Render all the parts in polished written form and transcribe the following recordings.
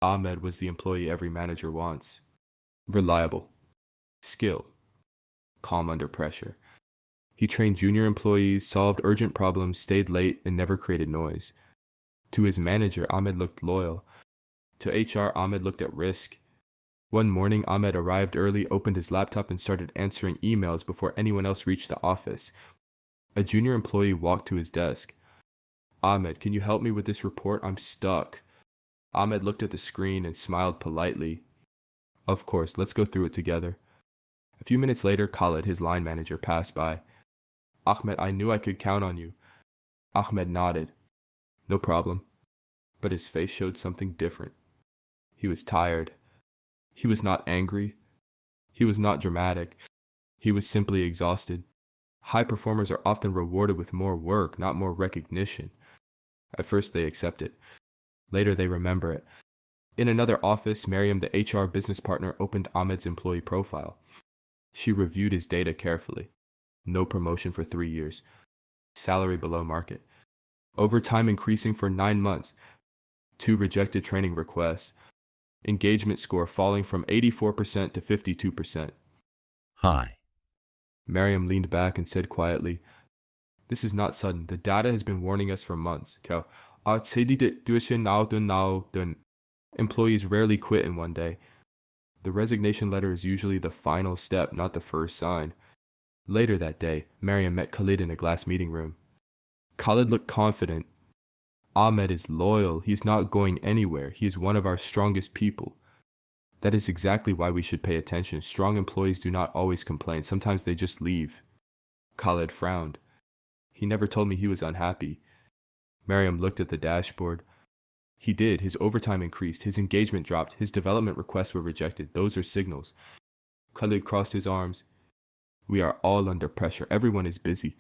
Ahmed was the employee every manager wants. Reliable, skilled, calm under pressure. He trained junior employees, solved urgent problems, stayed late, and never created noise. To his manager, Ahmed looked loyal. To HR, Ahmed looked at risk. One morning, Ahmed arrived early, opened his laptop, and started answering emails before anyone else reached the office. A junior employee walked to his desk. Ahmed, can you help me with this report? I'm stuck. Ahmed looked at the screen and smiled politely. Of course, let's go through it together. A few minutes later, Khalid, his line manager, passed by. Ahmed, I knew I could count on you. Ahmed nodded. No problem. But his face showed something different. He was tired. He was not angry. He was not dramatic. He was simply exhausted. High performers are often rewarded with more work, not more recognition. At first they accept it. Later they remember it. In another office, Miriam, the HR business partner, opened Ahmed's employee profile. She reviewed his data carefully. No promotion for 3 years. Salary below market. Overtime increasing for 9 months. 2 rejected training requests. Engagement score falling from 84% to 52%. Hi. Miriam leaned back and said quietly, "This is not sudden. The data has been warning us for months. Employees rarely quit in one day. The resignation letter is usually the final step, not the first sign." Later that day, Miriam met Khalid in a glass meeting room. Khalid looked confident. "Ahmed is loyal. He's not going anywhere. He is one of our strongest people." That is exactly why we should pay attention. Strong employees do not always complain. Sometimes they just leave. Khalid frowned. He never told me he was unhappy. Miriam looked at the dashboard. He did. His overtime increased. His engagement dropped. His development requests were rejected. Those are signals. Khalid crossed his arms. We are all under pressure. Everyone is busy.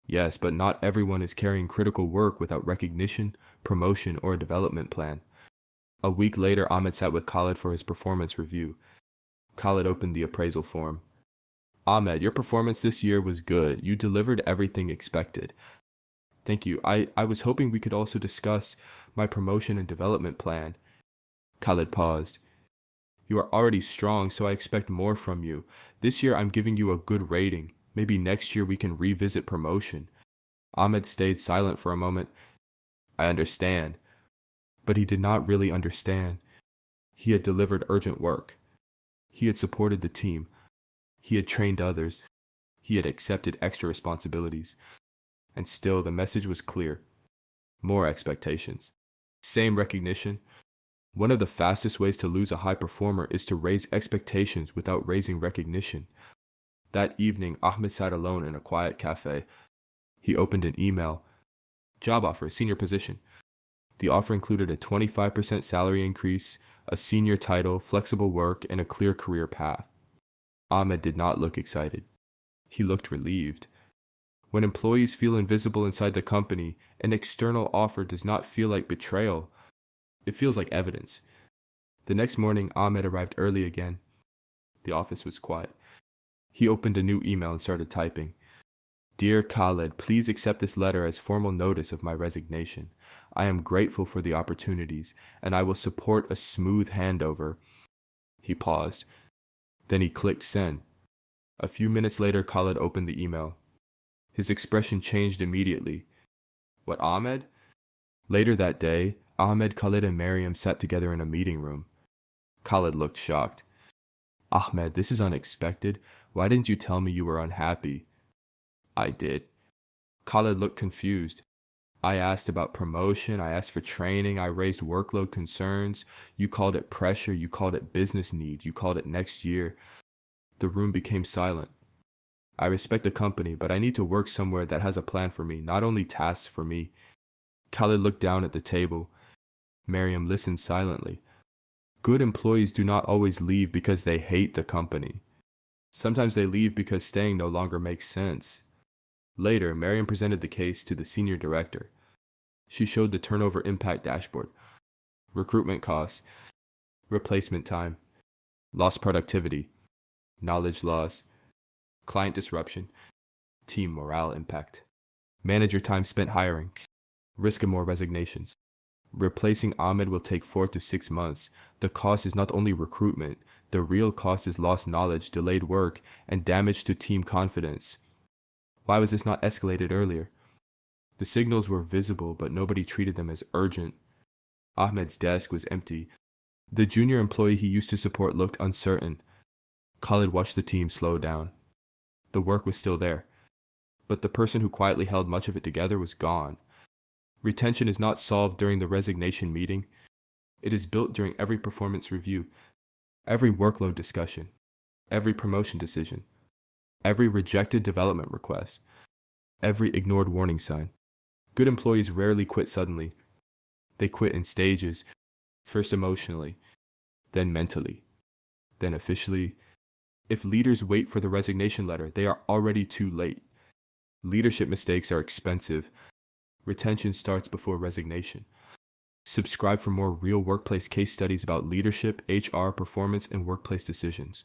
Yes, but not everyone is carrying critical work without recognition, promotion, or a development plan. A week later, Ahmed sat with Khalid for his performance review. Khalid opened the appraisal form. "Ahmed, your performance this year was good. You delivered everything expected." "Thank you. I was hoping we could also discuss my promotion and development plan." Khalid paused. "You are already strong, so I expect more from you. This year I'm giving you a good rating. Maybe next year we can revisit promotion." Ahmed stayed silent for a moment. "I understand." But he did not really understand. He had delivered urgent work. He had supported the team. He had trained others. He had accepted extra responsibilities. And still the message was clear. More expectations. Same recognition. One of the fastest ways to lose a high performer is to raise expectations without raising recognition. That evening, Ahmed sat alone in a quiet cafe. He opened an email. Job offer, senior position. The offer included a 25% salary increase, a senior title, flexible work, and a clear career path. Ahmed did not look excited. He looked relieved. When employees feel invisible inside the company, an external offer does not feel like betrayal. It feels like evidence. The next morning, Ahmed arrived early again. The office was quiet. He opened a new email and started typing. "Dear Khalid, please accept this letter as formal notice of my resignation. I am grateful for the opportunities, and I will support a smooth handover." He paused. Then he clicked send. A few minutes later, Khalid opened the email. His expression changed immediately. "What, Ahmed?" Later that day, Ahmed, Khalid, and Miriam sat together in a meeting room. Khalid looked shocked. "Ahmed, this is unexpected. Why didn't you tell me you were unhappy?" "I did." Khalid looked confused. "I asked about promotion, I asked for training, I raised workload concerns. You called it pressure, you called it business need, you called it next year." The room became silent. "I respect the company, but I need to work somewhere that has a plan for me, not only tasks for me." Khalid looked down at the table. Miriam listened silently. Good employees do not always leave because they hate the company. Sometimes they leave because staying no longer makes sense. Later, Miriam presented the case to the senior director. She showed the turnover impact dashboard. Recruitment costs, replacement time, lost productivity, knowledge loss, client disruption, team morale impact, manager time spent hiring, risk of more resignations, Replacing Ahmed will take 4 to 6 months. The cost is not only recruitment, the real cost is lost knowledge, delayed work, and damage to team confidence. Why was this not escalated earlier? The signals were visible, but nobody treated them as urgent. Ahmed's desk was empty. The junior employee he used to support looked uncertain. Khalid watched the team slow down. The work was still there, but the person who quietly held much of it together was gone. Retention is not solved during the resignation meeting. It is built during every performance review, every workload discussion, every promotion decision, every rejected development request, every ignored warning sign. Good employees rarely quit suddenly. They quit in stages, first emotionally, then mentally, then officially. If leaders wait for the resignation letter, they are already too late. Leadership mistakes are expensive. Retention starts before resignation. Subscribe for more real workplace case studies about leadership, HR, performance, and workplace decisions.